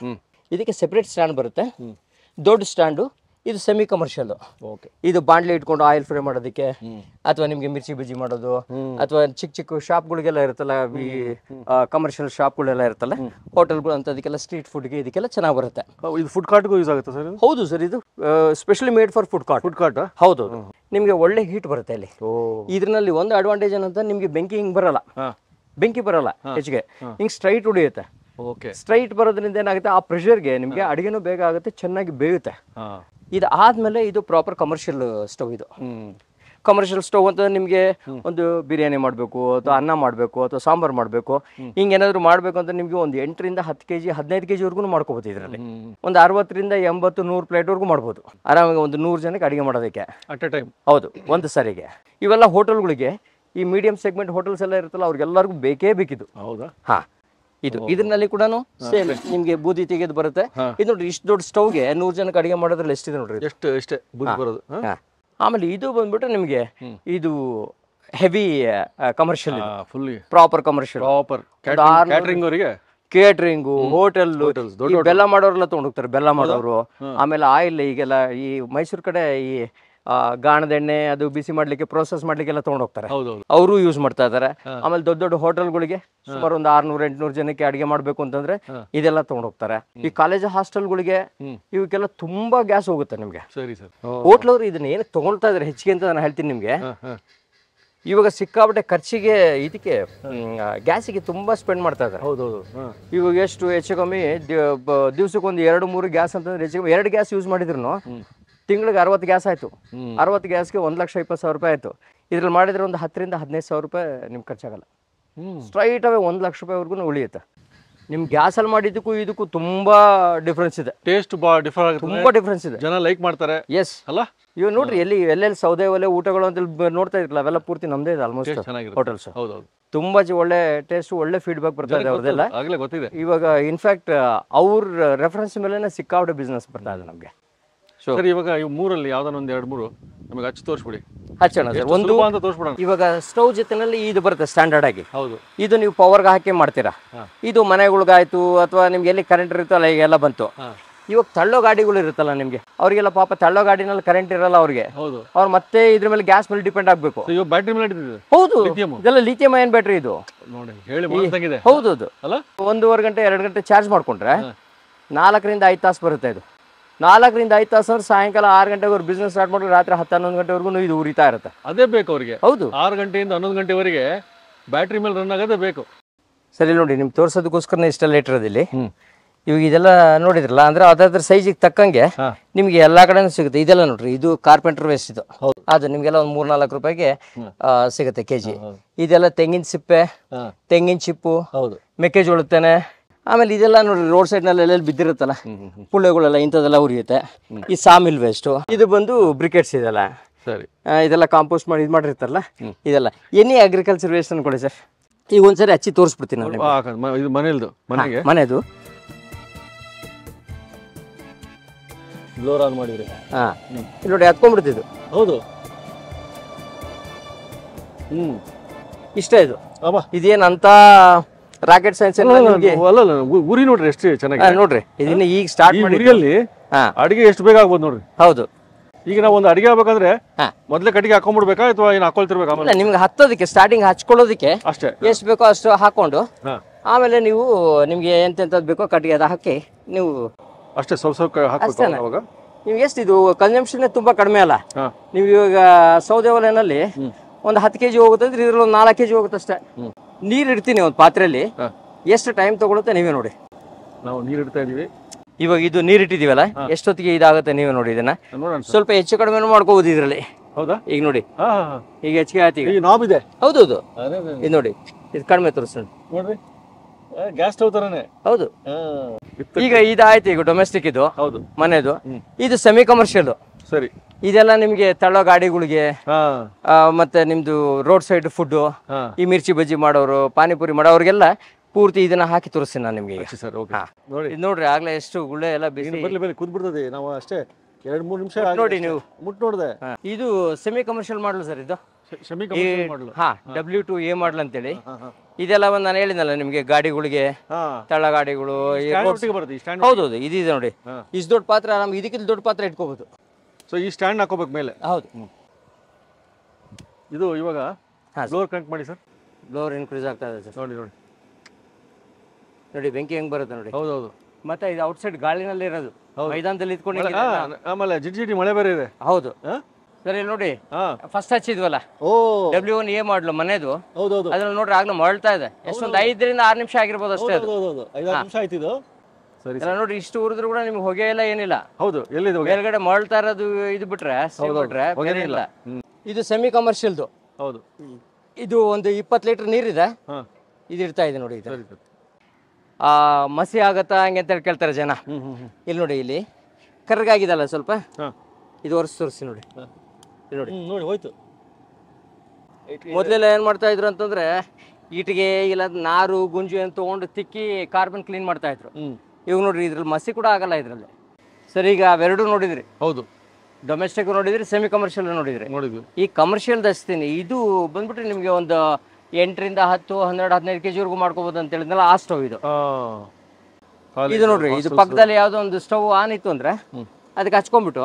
ಇದಕ್ಕೆ ಸೆಪರೇಟ್ ಸ್ಟ್ಯಾಂಡ್ ಬರುತ್ತೆ, ದೊಡ್ಡ ಸ್ಟ್ಯಾಂಡು. ಇದು ಸೆಮಿ ಕಮರ್ಷಿಯಲ್. ಇದು ಬಾಂಡ್ಲಿ ಇಟ್ಕೊಂಡು ಆಯಿಲ್ ಫ್ರೈ ಮಾಡೋದಕ್ಕೆ, ಅಥವಾ ನಿಮ್ಗೆ ಮಿರ್ಚಿ ಬಜ್ಜಿ ಮಾಡೋದು, ಅಥವಾ ಚಿಕ್ಕ ಚಿಕ್ಕ ಶಾಪ್ಗಳಿಗೆಲ್ಲ ಇರುತ್ತಲ್ಲ, ಈ ಕಮರ್ಷಿಯಲ್ ಶಾಪ್ಗಳೆಲ್ಲ ಇರುತ್ತಲ್ಲ, ಹೋಟೆಲ್ಗಳು ಅಂತದಕ್ಕೆಲ್ಲ, ಸ್ಟ್ರೀಟ್ ಫುಡ್ಗೆ ಇದಕ್ಕೆಲ್ಲ ಚೆನ್ನಾಗಿ ಬರುತ್ತೆ. ಇದು ಫುಡ್ ಕಾರ್ಟ್ಗೂ ಯೂಸ್ ಆಗುತ್ತೆ ಸರ್? ಹೌದು ಸರ್, ಇದು specially made for food cart. ಹೌದು. ನಿಮ್ಗೆ ಒಳ್ಳೆ ಹೀಟ್ ಬರುತ್ತೆ ಇಲ್ಲಿ. ಇದ್ರಲ್ಲಿ ಒಂದು ಅಡ್ವಾಂಟೇಜ್ ಏನಂತ, ನಿಮ್ಗೆ ಬೆಂಕಿ ಹಿಂಗ್ ಬರಲ್ಲ, ಬೆಂಕಿ ಬರಲ್ಲ ಹೆಚ್ಚಿಗೆ, ಹಿಂಗ್ ಸ್ಟ್ರೈಟ್ ಉಳಿಯುತ್ತೆ. ಸ್ಟ್ರೈಟ್ ಬರೋದ್ರಿಂದ ಏನಾಗುತ್ತೆ, ಆ ಪ್ರೆಷರ್ಗೆ ನಿಮ್ಗೆ ಅಡಿಗೆನೂ ಬೇಗ ಆಗುತ್ತೆ, ಚೆನ್ನಾಗಿ ಬೇಯುತ್ತೆ. ಇದು ಆದ್ಮೇಲೆ ಇದು ಪ್ರಾಪರ್ ಕಮರ್ಷಿಯಲ್ ಸ್ಟವ್. ಇದು ಕಮರ್ಷಿಯಲ್ ಸ್ಟವ್ ಅಂತ ನಿಮ್ಗೆ ಒಂದು ಬಿರಿಯಾನಿ ಮಾಡಬೇಕು, ಅಥವಾ ಅನ್ನ ಮಾಡಬೇಕು, ಅಥವಾ ಸಾಂಬಾರ್ ಮಾಡಬೇಕು, ಹಿಂಗೇನಾದ್ರು ಮಾಡಬೇಕು ಅಂತ ನಿಮ್ಗೆ ಒಂದು 8ರಿಂದ 10 kg 15 kg ವರ್ಗು ಮಾಡ್ಕೋಬಹುದು. ಇದರಲ್ಲಿ ಒಂದು 60ರಿಂದ 80-100 ಪ್ಲೇಟ್ವರೆಗೂ ಮಾಡ್ಬೋದು ಆರಾಮಾಗಿ, ಒಂದು 100 ಜನಕ್ಕೆ ಅಡಿಗೆ ಮಾಡೋದಕ್ಕೆ ಅಟ್ ಎ ಟೈಮ್. ಹೌದು, ಒಂದು ಸಾರಿಗೆ. ಇವೆಲ್ಲ ಹೋಟೆಲ್ಗಳಿಗೆ, ಈ ಮೀಡಿಯಂ ಸೆಗ್ಮೆಂಟ್ ಹೋಟೆಲ್ಸ್ ಎಲ್ಲ ಇರುತ್ತಲ್ಲ, ಅವ್ರಿಗೆಲ್ಲರಿಗೂ ಬೇಕೇ ಬೇಕಿದ್ದು. ಹೌದಾ? ಹಾ, ಇದು ಇದರಲ್ಲಿ ಕೂಡ ಸೇಮ್ ನಿಮ್ಗೆ ಬೂದಿ ತೆಗೆದು ಬರುತ್ತೆ. ಇದು ನೋಡ್ರಿ, ಇಷ್ಟು ದೊಡ್ಡ ಸ್ಟವ್ಗೆ 100 ಜನಕ್ಕೆ ಅಡಿಗೆ ಮಾಡೋದ್ರಲ್ಲಿ ಎಷ್ಟಿದೆ ನೋಡ್ರಿ, ಎಷ್ಟೇ ಬೂದಿ ಬರೋದು. ಆಮೇಲೆ ಇದು ಬಂದ್ಬಿಟ್ಟು ನಿಮ್ಗೆ ಇದು heavy commercial, fully proper commercial, catering, hotel, ಬೆಲ್ಲ ಮಾಡೋರೆಲ್ಲ ತಗೊಂಡೋಗ್ತಾರೆ, ಬೆಲ್ಲ ಮಾಡೋರು. ಆಮೇಲೆ ಆಯಿಲ್, ಈಗೆಲ್ಲ ಈ ಮೈಸೂರು ಕಡೆ ಈ ಗಾಣದೆಣ್ಣೆ ಅದು ಬಿಸಿ ಮಾಡ್ಲಿಕ್ಕೆ, ಪ್ರೋಸೆಸ್ ಮಾಡ್ಲಿಕ್ಕೆಲ್ಲ ತಗೊಂಡೋಗ್ತಾರೆ, ಅವರು ಯೂಸ್ ಮಾಡ್ತಾ ಇದಾರೆ. ಆಮೇಲೆ ದೊಡ್ಡ ದೊಡ್ಡ ಹೋಟೆಲ್ಗಳಿಗೆ ಸುಮಾರು ಒಂದು 600-800 ಜನಕ್ಕೆ ಅಡಿಗೆ ಮಾಡ್ಬೇಕು ಅಂತಂದ್ರೆ ಇದೆಲ್ಲ ತಗೊಂಡೋಗ್ತಾರೆ. ಈ ಕಾಲೇಜ್ ಹಾಸ್ಟೆಲ್ಗಳಿಗೆ ಇವಕ್ಕೆಲ್ಲ ತುಂಬಾ ಗ್ಯಾಸ್ ಹೋಗುತ್ತೆ ನಿಮ್ಗೆ. ಹೋಟ್ಲವ್ರು ಇದನ್ನ ಏನು ತಗೊಳ್ತಾ ಇದಾರೆ ಹೆಚ್ಚಿಗೆ ಅಂತ ನಾನು ಹೇಳ್ತೀನಿ ನಿಮ್ಗೆ. ಇವಾಗ ಸಿಕ್ಕಾಪಟ್ಟೆ ಖರ್ಚಿಗೆ, ಇದಕ್ಕೆ ಗ್ಯಾಸಿಗೆ ತುಂಬಾ ಸ್ಪೆಂಡ್ ಮಾಡ್ತಾ ಇದ್ದಾರೆ. ಇವಾಗ ಎಷ್ಟು ಹೆಚ್ಚು ಕಮ್ಮಿ ದಿವ್ಸಕ್ಕೆ ಒಂದು 2-3 ಗ್ಯಾಸ್ ಅಂತಂದ್ರೆ, ಹೆಚ್ಚು ಕಮ್ಮಿ 2 ಗ್ಯಾಸ್ ಯೂಸ್ ಮಾಡಿದ್ರು ತಿಂಗಳಿಗೆ 60 ಗ್ಯಾಸ್ ಆಯ್ತು. 60 ಗ್ಯಾಸ್ಗೆ 1,20,000 ರೂಪಾಯಿ ಆಯ್ತು. ಇದ್ರಲ್ಲಿ ಮಾಡಿದ್ರೆ ಒಂದು 10ರಿಂದ 15,000 ರೂಪಾಯಿ ನಿಮ್ಗೆ ಖರ್ಚಾಗಲ್ಲ. ಸ್ಟ್ರೈಟ್ ಅವೇ 1 ಲಕ್ಷ ರೂಪಾಯಿವರೆಗೂ ಉಳಿಯುತ್ತೆ. ನಿಮ್ ಗ್ಯಾಸ್ ಅಲ್ಲಿ ಮಾಡಿದ್ದಕ್ಕೂ ಇದಕ್ಕೂ ತುಂಬಾ ಡಿಫ್ರೆನ್ಸ್ ಇದೆ. ಟೇಸ್ಟ್ ತುಂಬಾ ಡಿಫ್ರೆನ್ಸ್ ಇದೆ, ಜನ ಲೈಕ್ ಮಾಡ್ತಾರೆ. ಎಸ್ ಅಲ್ಲ, ಇವಾಗ ನೋಡ್ರಿ ಎಲ್ಲೆಲ್ಲಿ ಸೌದೆ ಒಲೆ ಊಟಗಳು ಅಂತ ನೋಡ್ತಾ ಇರಲ್ಲ, ಅವೆಲ್ಲ ಪೂರ್ತಿ ನಮ್ದೇ ಇದೆ ಆಲ್ಮೋಸ್ಟ್ ಹೋಟೆಲ್ಸ್. ತುಂಬಾ ಒಳ್ಳೆ ಟೇಸ್ಟ್, ಒಳ್ಳೆ ಫೀಡ್ಬ್ಯಾಕ್ ಬರ್ತಾ ಇದೆ ಅವ್ರದೆಲ್ಲ. ಇವಾಗ ಇನ್ಫ್ಯಾಕ್ಟ್ ಅವ್ರ ರೆಫರೆನ್ಸ್ ಮೇಲೆ ಸಿಕ್ಕಾಪಟ್ಟೆ ಬಿಸ್ನೆಸ್ ಬರ್ತಾ ಇದೆ ನಮ್ಗೆ. ಸರ್, ಇವಾಗ ಈ ಮೂರಲ್ಲಿ ಯಾವ್ದಾನ ಒಂದ್ 2-3 ನಮಗೆ ಹಚ್ಚಿ ತೋರಿಸ್ಬಿಡಿ. ಹಚ್ಚೋಣ ಸರ್. ಒಂದು ತೋರಿಸ್ಬಿಡೋಣ. ಇವಾಗ ಸ್ಟವ್ ಜೊತೆನಲ್ಲಿ ಇದು ಬರುತ್ತೆ ಸ್ಟ್ಯಾಂಡರ್ಡ್ ಆಗಿ. ಹೌದು, ಇದು ನೀವು ಪವರ್ಗೆ ಹಾಕಿ ಮಾಡ್ತೀರಾ. ಇದು ಮನೆಗಳಿಗಾಯ್ತು, ಅಥವಾ ನಿಮ್ಗೆ ಎಲ್ಲಿ ಕರೆಂಟ್ ಇರುತ್ತಲ್ಲ, ಈಗೆಲ್ಲ ಬಂತು. ಇವಾಗ ತಳ್ಳೋ ಗಾಡಿಗಳು ಇರುತ್ತಲ್ಲ ನಿಮ್ಗೆ, ಅವ್ರಿಗೆಲ್ಲ ಪಾಪ ತಳ್ಳೋ ಗಾಡಿನಲ್ಲಿ ಕರೆಂಟ್ ಇರಲ್ಲ ಅವ್ರಿಗೆ. ಅವ್ರು ಮತ್ತೆ ಇದ್ರ ಮೇಲೆ ಗ್ಯಾಸ್ ಮೇಲೆ ಡಿಪೆಂಡ್ ಆಗ್ಬೇಕು. ಬ್ಯಾಟ್ರಿ ಮೇಲೆ ಹೌದು, ಇದೆಲ್ಲ ಲಿಥಿಯಂ ಅಯನ್ ಬ್ಯಾಟ್ರಿ ಇದು. ಹೌದು, 1.5 ಗಂಟೆ 2 ಗಂಟೆ ಚಾರ್ಜ್ ಮಾಡ್ಕೊಂಡ್ರೆ 4ರಿಂದ 5 ತಾಸು ಬರುತ್ತೆ. ಇದು 4ರಿಂದ 5 ತಾಸು ಅಂದ್ರೆ ಸಾಯಂಕಾಲ 6 ಗಂಟೆವರೆಗೂ ಬಿಸ್ನೆಸ್ ಸ್ಟಾರ್ಟ್ ಮಾಡಿದ್ರೆ ರಾತ್ರಿ 10-11 ಗಂಟೆವರೆಗೂ ಇದು ಉರಿತಾ ಇರುತ್ತೆ. ಅದೇ ಬೇಕು ಅವ್ರಿಗೆ. ಹೌದು, 6 ಗಂಟೆಯಿಂದ 11 ಗಂಟೆವರೆಗೆ ಬ್ಯಾಟ್ರಿ ಮೇಲೆ ರನ್ ಆಗೋದೇ ಬೇಕು. ಸರಿ, ನೋಡಿ ನಿಮ್ಗೆ ತೋರ್ಸೋದಕ್ಕೋಸ್ಕರ ಇಷ್ಟೆಲ್ಲ ಇಟ್ಟಿರೋದಿಲ್ಲಿ. ಇವಾಗ ಇದೆಲ್ಲ ನೋಡಿದ್ರಲ್ಲ, ಅಂದ್ರೆ ಅದಾದ್ರ ಸೈಜಿಗೆ ತಕ್ಕಂಗೆ ನಿಮ್ಗೆ ಎಲ್ಲಾ ಕಡೆನೂ ಸಿಗುತ್ತೆ. ಇದೆಲ್ಲ ನೋಡ್ರಿ, ಇದು ಕಾರ್ಪೆಂಟರ್ ವೇಸ್ಟ್. ಇದು ಅದು ನಿಮ್ಗೆಲ್ಲ ಒಂದು 3-4 ರೂಪಾಯಿಗೆ ಸಿಗುತ್ತೆ ಕೆಜಿ. ಇದೆಲ್ಲ ತೆಂಗಿನ ಸಿಪ್ಪೆ, ತೆಂಗಿನ ಚಿಪ್ಪು, ಮೆಕ್ಕೆಜೋಳದ ತೆನೆ. ಆಮೇಲೆ ಇದೆಲ್ಲ ನೋಡ್ರಿ, ರೋಡ್ ಸೈಡ್ ನಲ್ಲಿ ಎಲ್ಲೆಲ್ಲಿ ಬಿದ್ದಿರುತ್ತಲ್ಲ ಪುಳ್ಳೆಗಳೆಲ್ಲ, ಇಂಥದ್ದೆಲ್ಲ ಉರಿಯುತ್ತೆ. ಈ ಸಾಮಿಲ್ ವೇಸ್ಟ್. ಇದು ಬಂದು ಬ್ರಿಕೆಟ್ಸ್. ಇದೆಲ್ಲ ಸರಿ, ಇದೆಲ್ಲ ಕಾಂಪೋಸ್ಟ್ ಮಾಡಿ ಇದು ಮಾಡಿರ್ತಾರಲ್ಲ, ಇದೆಲ್ಲ ಎನಿ ಅಗ್ರಿಕಲ್ಚರ್ ವೇಸ್ಟ್ ಅನ್ಕೊಳ್ಳಿ ಸರ್. ಈಗ ಒಂದ್ಸರಿ ಹಚ್ಚಿ ತೋರಿಸ್ಬಿಡ್ತೀನಿ ನಾನು. ಮನೆದು ಬ್ಲೋರ್ ಆನ್ ಮಾಡಿದ್ರಿ. ನೋಡಿ, ಹತ್ಕೊಂಡ್ಬಿಡ್ತಿದ್ದು. ಹೌದು, ಇಷ್ಟ. ಇದು ಇದೇನಂತ ರಾಕೆಟ್ ಸೈನ್ಸ್ ಉರಿ ನೋಡ್ರಿ ಎಷ್ಟು ಚೆನ್ನಾಗಿ. ನೋಡ್ರಿ, ಇದನ್ನ ಈಗ ಸ್ಟಾರ್ಟ್ ಮಾಡಿ ಅಡಿಗೆ ಎಷ್ಟು ಬೇಗ ಆಗ್ಬೋದು ನೋಡ್ರಿ. ಹೌದು, ಈಗ ನಾವು ಒಂದು ಅಡಿಗೆ ಆಗ್ಬೇಕಂದ್ರೆ ಹಾ. ಮೊದಲೇ ಕಟ್ಟಿಗೆ ಹಾಕೊಂಡ್ಬಿಡ್ಬೇಕಾ ಅಥವಾ ಏನು ಹಾಕೊಳ್ತಿರ್ಬೇಕಾ ಆಮೇಲೆ? ಇಲ್ಲ, ನಿಮ್ಗೆ ಹತ್ತೋದಕ್ಕೆ ಸ್ಟಾರ್ಟಿಂಗ್ ಹಚ್ಕೊಳ್ಳೋದಕ್ಕೆ ಅಷ್ಟೇ. ಎಷ್ಟು ಬೇಕೋ ಅಷ್ಟು ಹಾಕೊಂಡು ಹಾ. ಆಮೇಲೆ ನೀವು ನಿಮ್ಗೆ ಎಂತೆಂಥದ್ದು ಬೇಕೋ ಕಟ್ಟಿಗೆ ಅದು ಹಾಕಿ ನೀವು ಅಷ್ಟೇ ಸ್ವಲ್ಪ ಸ್ವಲ್ಪ ಹಾಕ್ಬೇಕು ಅಷ್ಟೇನೆ. ಅವಾಗ. ನೀವು ಎಷ್ಟು ಇದು ಕನ್ಸಂಪ್ಷನ್ ತುಂಬಾ ಕಡಿಮೆ ಅಲ್ಲ. ಹಾ. ನೀವು ಇವಾಗ ಸೌದೆ ಒಲೆನಲ್ಲಿ ಒಂದು 10 kg ಹೋಗುತ್ತೆ ಅಂದ್ರೆ ಇದ್ರಲ್ಲಿ ಒಂದು 4 kg ಹೋಗುತ್ತೆ ಅಷ್ಟೇ. ನೀರು ಇಡ್ತೀನಿ ಒಂದು ಪಾತ್ರೆಯಲ್ಲಿ, ಎಷ್ಟು ಟೈಮ್ ತಗೊಳುತ್ತೆ ನೀವೇ ನೋಡಿ. ನಾವು ನೀರು ಇಡ್ತಾ ಇದೀವಿ ಇವಾಗ ಇದು ನೀರು ಇಟ್ಟಿದೀವಲ್ಲ, ಎಷ್ಟೊತ್ತಿಗೆ ಇದಾಗುತ್ತೆ ನೀವೇ ನೋಡಿ. ಇದನ್ನ ನೋಡೋಣ. ಸ್ವಲ್ಪ ಹೆಚ್ಚು ಕಡಿಮೆ ಮಾಡ್ಕೋಬಹುದು ಇದರಲ್ಲಿ. ಹೌದಾ? ಈಗ ನೋಡಿ, ಹಾ. ಈಗ ಹೆಚ್ಚಿಗೆ ಆಯ್ತು. ಈಗ ಈ ನಾಬ್ ಇದೆ. ಹೌದೌದು, ಇದು ನೋಡಿ, ಇದು ಕಡಿಮೆ ತೋರಿಸ್ ನೋಡ್ರಿ, ಗ್ಯಾಸ್ ಸ್ಟವ್ ತರನೇ. ಹೌದು. ಈಗ ಇದಾಯ್ತು, ಈಗ ಡೊಮೆಸ್ಟಿಕ್ ಇದು. ಹೌದು, ಮನೆದು. ಇದು ಸೆಮಿ ಕಮರ್ಷಿಯಲ್. ಸರಿ. ಇದೆಲ್ಲ ನಿಮ್ಗೆ ತಳ್ಳೋ ಗಾಡಿಗಳಿಗೆ, ಹಾ. ಮತ್ತೆ ನಿಮ್ದು ರೋಡ್ ಸೈಡ್ ಫುಡ್, ಹಾ. ಈ ಮಿರ್ಚಿ ಬಜ್ಜಿ ಮಾಡೋರು, ಪಾನಿಪುರಿ ಮಾಡೋರಿಗೆಲ್ಲ ಪೂರ್ತಿ ಇದನ್ನ ಹಾಕಿ ತೋರಿಸ್ತೀನಿ ನಾನು ನಿಮ್ಗೆ ಈಗ. Sir, okay. ಹಾ. ನೋಡಿ, ಇದು ನೋಡ್ರಿ, ಆಗ್ಲೇ ಎಷ್ಟು ಗುಳ್ಳೆ ಎಲ್ಲ ಬಿಸಿ. ಬರ್ಲಿ ಕುದ್ಬಿಡ್ತದೆ. ನಾವು ಅಷ್ಟೇ 2-3 ನಿಮಿಷ ನೋಡಿ ನೀವು ಮುಟ್ ನೋಡಿದೆ. ಇದು ಸೆಮಿ ಕಮರ್ಷಿಯಲ್ ಮಾಡಲ್ ಸರ್. ಇದು ಶಮಿ ಮಾಡಲು. ಹಾ, W2A ಮಾಡಲ್ ಅಂತೇಳಿ. ಇದೆಲ್ಲ ಒಂದು ನಾನು ಹೇಳಿದ್ನಲ್ಲ ನಿಮ್ಗೆ, ಗಾಡಿಗಳಿಗೆ, ತಳ್ಳ ಗಾಡಿಗಳು. ಹೌದೌದು, ಇದಿದೆ ನೋಡಿ. ಇಷ್ಟು ದೊಡ್ಡ ಪಾತ್ರ ನಮ್ಗೆ ಇದಕ್ಕಿಂತ ದೊಡ್ಡ ಪಾತ್ರ ಇಟ್ಕೋಬಹುದು. ಸೊ ಈ ಸ್ಟ್ಯಾಂಡ್ ಹಾಕೋಬೇಕು ಮೇಲೆ. ಹೌದು. ಇದು ಇವಾಗ ಬ್ಲೋರ್ ಕನೆಕ್ಟ್ ಮಾಡಿ ಸರ್. ಬ್ಲೋರ್ ಇನ್ಕ್ರೀಸ್ ಆಗ್ತಾ ಇದೆ ಸರ್. ನೋಡಿ ನೋಡಿ ನೋಡಿ, ಬೆಂಕಿ ಹೆಂಗ್ ಬರುತ್ತೆ ನೋಡಿ. ಹೌದೌದು. ಮತ್ತೆ ಇದು ಔಟ್ಸೈಡ್ ಗಾಳಿನಲ್ಲಿ ಇರೋದು, ಮೈದಾನದಲ್ಲಿ ಇಟ್ಕೊಂಡು. ಆಮೇಲೆ ಜಿಟಿ ಮಳೆ ಬೇರೆ ಇದೆ. ಹೌದು ಸರ್. ಇಲ್ಲಿ ನೋಡಿ, ಫಸ್ಟ್ ಹಚ್ಚಿದ್ವಲ್ಲ W1A ಮಾಡಲು ಮನೆದು. ಹೌದೌದು. ಅದ್ರಲ್ಲಿ ನೋಡ್ರಿ ಆಗ್ಲೂ ಮರಳ್ತಾ ಇದೆ. ಎಷ್ಟೊಂದು 5ರಿಂದ 6 ನಿಮಿಷ ಆಗಿರ್ಬೋದು ಅಷ್ಟೇ. 5 ನಿಮಿಷ ಆಯ್ತಿದ್ದು. ಸರಿ. ನೋಡ್ರಿ, ಇಷ್ಟು ಉರಿದ್ರು ಕೂಡ ನಿಮ್ಗೆ ಹೊಗೆ ಎಲ್ಲ ಏನಿಲ್ಲ. ಹೌದು, ಎಲ್ಲಿದೆ ಮೇಲ್ಗಡೆ ಮರಳ್ತಾ ಇರೋದು ಇದು ಬಿಟ್ರೆ ಬೇರೆ ಇಲ್ಲ. ಇದು ಸೆಮಿ ಕಮರ್ಷಿಯಲ್ದು. ಹೌದು. ಇದು ಒಂದು 20 ಲೀಟರ್ ನೀರಿದೆ. ಇದು ಇಡ್ತಾ ಇದೆ ನೋಡಿ. ಇದು ಮಸಿ ಆಗತ್ತಾ ಹಂಗೆ ಅಂತ ಕೇಳ್ತಾರೆ ಜನ. ಇಲ್ಲಿ ನೋಡಿ, ಇಲ್ಲಿ ಕರ್ಗಾಗಿದಲ್ಲ ಸ್ವಲ್ಪ, ಇದು ಒರೆಸಿ ತೋರಿಸಿ ನೋಡಿ. ನೋಡಿ ನೋಡಿ ಹೋಯ್ತು. ಮೊದಲೆಲ್ಲ ಏನ್ ಮಾಡ್ತಾ ಇದ್ರು ಅಂತಂದ್ರೆ, ಇಟ್ಟಿಗೆ ಇಲ್ಲ ನಾರು ಗುಂಜು ಅಂತ ತಗೊಂಡು ತಿಕ್ಕಿ ಕಾರ್ಬನ್ ಕ್ಲೀನ್ ಮಾಡ್ತಾ ಇದ್ರು. ಇವಾಗ ನೋಡ್ರಿ, ಇದ್ರಲ್ಲಿ ಮಸಿ ಕೂಡ ಆಗಲ್ಲ ಇದ್ರಲ್ಲಿ. ಸರ್, ಈಗ ಅವೆರಡು ನೋಡಿದ್ರಿ. ಹೌದು, ಡೊಮೆಸ್ಟಿಕ್ ನೋಡಿದ್ರಿ, ಸೆಮಿ ಕಮರ್ಷಿಯಲ್ ನೋಡಿದ್ರಿ. ಈ ಕಮರ್ಷಿಯಲ್ ದಸ್ತೀನಿ ಇದು ಬಂದ್ಬಿಟ್ರೆ ನಿಮ್ಗೆ ಒಂದು 8ರಿಂದ 10, 12, 15 kg ವರೆಗೂ ಮಾಡ್ಕೋಬಹುದು ಅಂತ ಹೇಳಿದ್ನಲ್ಲ, ಆ ಸ್ಟವ್ ಇದು. ಇದು ನೋಡ್ರಿ, ಇದು ಪಕ್ಕದಲ್ಲಿ ಯಾವ್ದೋ ಒಂದು ಸ್ಟವ್ ಆನ್ ಇತ್ತು ಅಂದ್ರೆ ಅದಕ್ಕೆ ಹಚ್ಕೊಂಡ್ಬಿಟ್ಟು